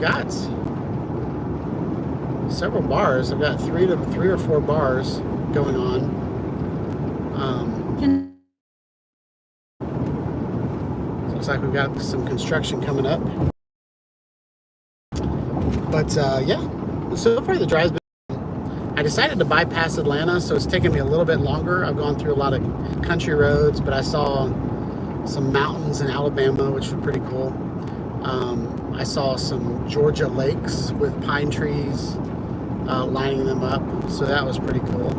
got several bars. I've got three or four bars going on. Looks like we've got some construction coming up. But yeah, so far the drive's been. I decided to bypass Atlanta, so it's taken me a little bit longer. I've gone through a lot of country roads, but I saw some mountains in Alabama, which were pretty cool. I saw some Georgia lakes with pine trees lining them up, so that was pretty cool.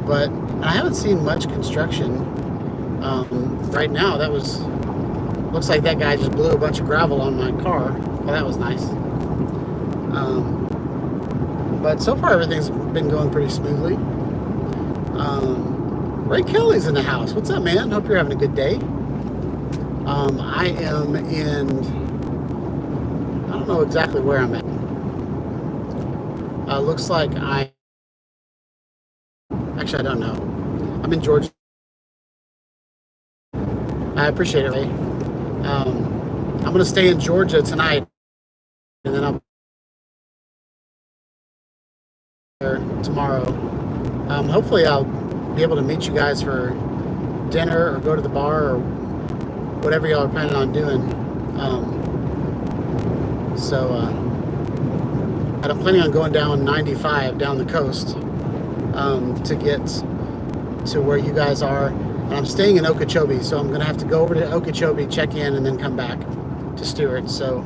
But I haven't seen much construction right now. Looks like that guy just blew a bunch of gravel on my car. Well, that was nice. But so far everything's been going pretty smoothly. Ray Kelly's in the house. What's up, man? Hope you're having a good day. I am in, I don't know exactly where I'm at. Looks like actually I don't know. I'm in Georgia. I appreciate it, Ray. I'm going to stay in Georgia tonight, and then I'll tomorrow. Hopefully I'll be able to meet you guys for dinner or go to the bar or whatever y'all are planning on doing. But I'm planning on going down 95 down the coast to get to where you guys are. And I'm staying in Okeechobee, so I'm going to have to go over to Okeechobee, check in, and then come back to Stewart. So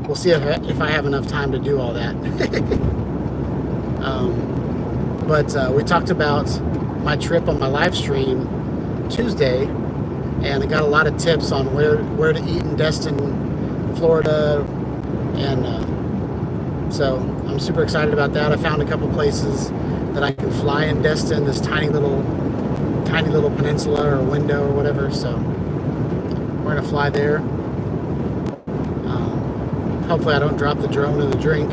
we'll see if I have enough time to do all that. But we talked about my trip on my live stream Tuesday, and I got a lot of tips on where to eat in Destin, Florida, and so I'm super excited about that. I found a couple places that I can fly in Destin, this tiny little peninsula or window or whatever. So we're gonna fly there. Hopefully I don't drop the drone in the drink.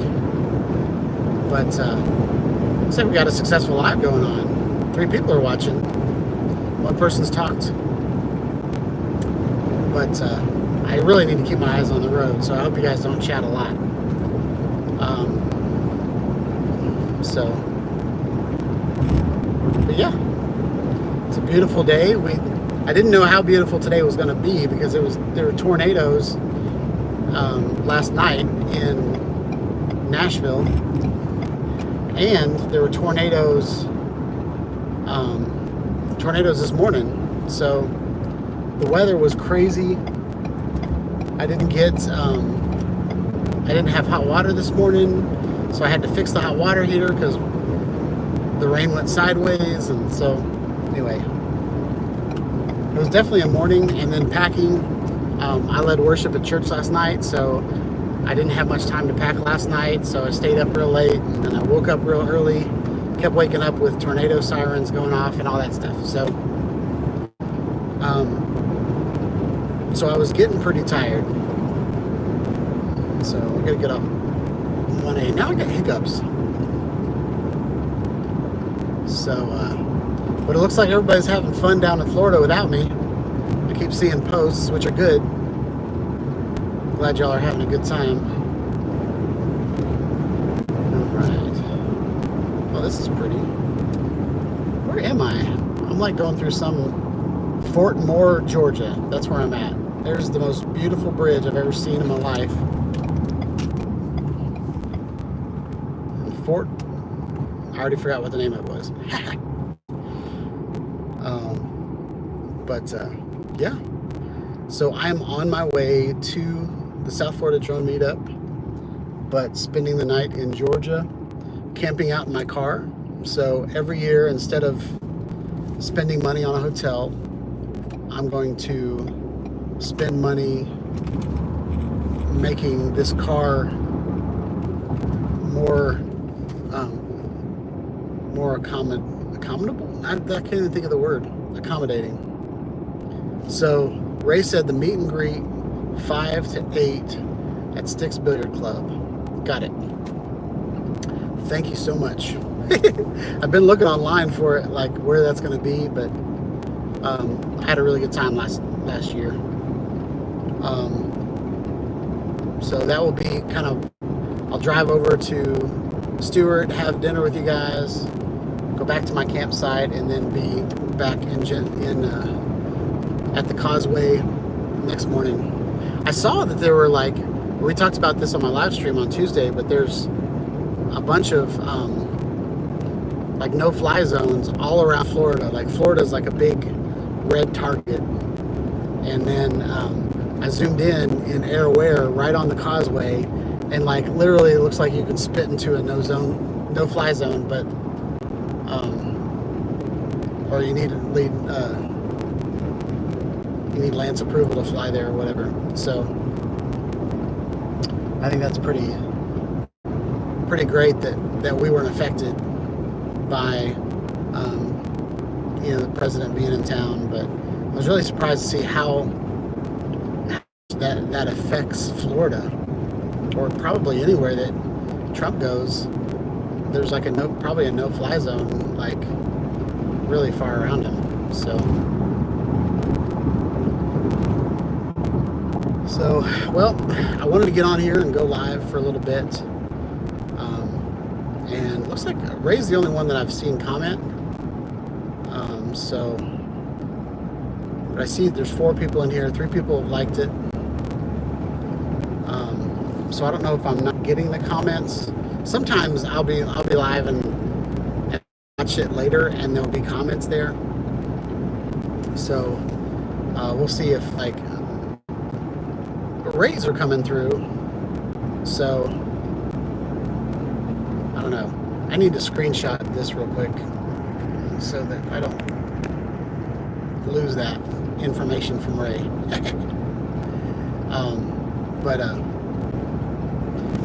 But looks like we got a successful live going on. 3 people are watching. 1 person's talked. But I really need to keep my eyes on the road, so I hope you guys don't chat a lot. But yeah, it's a beautiful day. I didn't know how beautiful today was going to be because there were tornadoes last night in Nashville, and there were tornadoes this morning. So the weather was crazy. I didn't have hot water this morning, so I had to fix the hot water heater because the rain went sideways. And so anyway, it was definitely a morning. And then packing, I led worship at church last night, so I didn't have much time to pack last night, so I stayed up real late, and then I woke up real early, kept waking up with tornado sirens going off and all that stuff. So I was getting pretty tired. So we're gonna get off 1A. Now I got hiccups. So, but it looks like everybody's having fun down in Florida without me. I keep seeing posts, which are good. Glad y'all are having a good time. Alright. Oh, this is pretty. Where am I? I'm like going through some Fort Moore, Georgia. That's where I'm at. There's the most beautiful bridge I've ever seen in my life. And I already forgot what the name of it was. Yeah. So I'm on my way to the South Florida Drone Meetup, but spending the night in Georgia, camping out in my car. So every year, instead of spending money on a hotel, I'm going to spend money making this car more accommodable. I can't even think of the word. Accommodating. So Ray said the meet and greet 5 to 8 at Sticks Billiard Club. Got it. Thank you so much. I've been looking online for it, like where that's going to be, but I had a really good time last year. So that will be kind of, I'll drive over to Stewart, have dinner with you guys, go back to my campsite, and then be back at the causeway next morning. I saw that there were like, we talked about this on my live stream on Tuesday, but there's a bunch of like no-fly zones all around Florida. Like Florida's like a big red target. And then I zoomed in Air right on the causeway, and like literally it looks like you can spit into a no-fly zone, but or you need Lance approval to fly there or whatever. So I think that's pretty great that we weren't affected by the president being in town. But I was really surprised to see how that affects Florida, or probably anywhere that Trump goes. There's like probably a no-fly zone like really far around him. So well, I wanted to get on here and go live for a little bit. And it looks like Ray's the only one that I've seen comment. But I see there's 4 people in here. 3 people have liked it. So I don't know if I'm not getting the comments. Sometimes I'll be live and watch it later, and there'll be comments there. So we'll see if like rays are coming through. So I don't know. I need to screenshot this real quick so that I don't lose that information from Ray.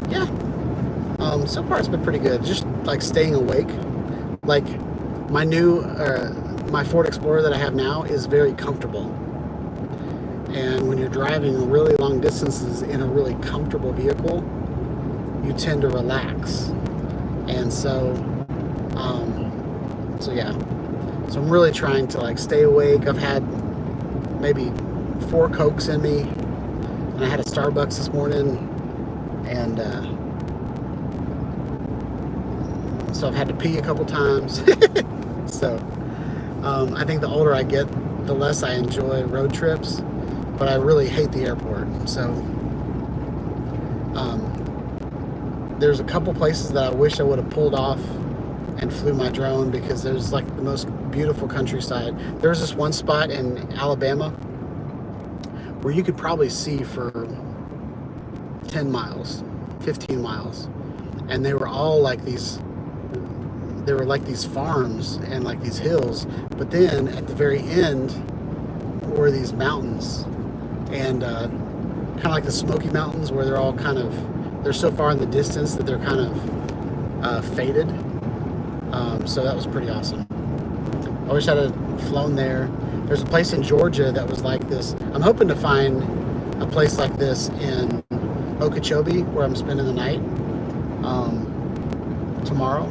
Yeah. So far it's been pretty good. Just like staying awake. Like my Ford Explorer that I have now is very comfortable. And when you're driving really long distances in a really comfortable vehicle, you tend to relax. And so yeah. So I'm really trying to like stay awake. I've had maybe 4 Cokes in me, and I had a Starbucks this morning, and so I've had to pee a couple times. So I think the older I get, the less I enjoy road trips, but I really hate the airport. So there's a couple places that I wish I would have pulled off and flew my drone, because there's like the most beautiful countryside. There's this one spot in Alabama where you could probably see for 10 miles, 15 miles. And they were all like these, farms and like these hills. But then at the very end were these mountains, and kind of like the Smoky Mountains, where they're all kind of, they're so far in the distance that they're kind of faded. So that was pretty awesome. I wish I'd have flown there. There's a place in Georgia that was like this. I'm hoping to find a place like this in Okeechobee, where I'm spending the night tomorrow.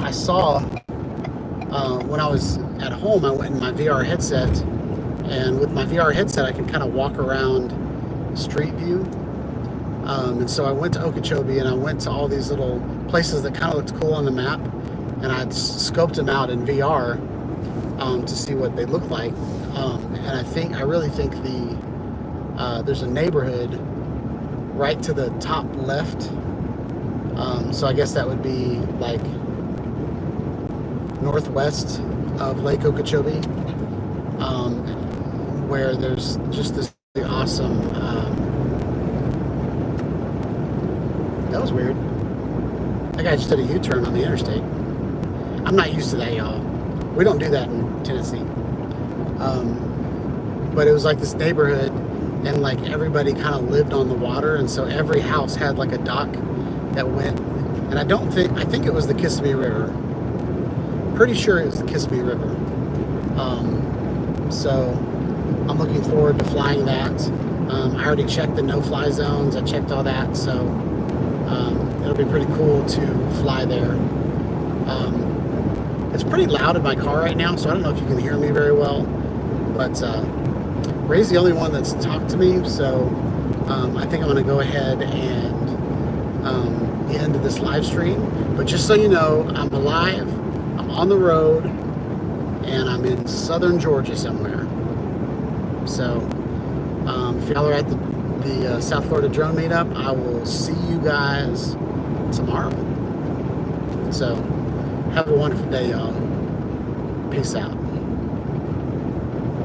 I saw when I was at home, I went in my VR headset, and with my VR headset I can kind of walk around Street View. And so I went to Okeechobee, and I went to all these little places that kind of looked cool on the map, and I scoped them out in VR to see what they look like. And I really think there's a neighborhood right to the top left. So I guess that would be like northwest of Lake Okeechobee, where there's just this really awesome. That was weird. That guy just did a U-turn on the interstate. I'm not used to that, y'all. We don't do that in Tennessee. But it was like this neighborhood, and like everybody kind of lived on the water, and so every house had like a dock that went. And I think it was the Kissimmee River. Pretty sure it was the Kissimmee River. So I'm looking forward to flying that. I already checked the no-fly zones. I checked all that, so it'll be pretty cool to fly there. It's pretty loud in my car right now, so I don't know if you can hear me very well, but Ray's the only one that's talked to me, so I think I'm going to go ahead and end this live stream. But just so you know, I'm alive, I'm on the road, and I'm in southern Georgia somewhere. So if y'all are at the South Florida Drone Meetup, I will see you guys tomorrow. So have a wonderful day, y'all. Peace out. I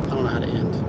don't know how to end.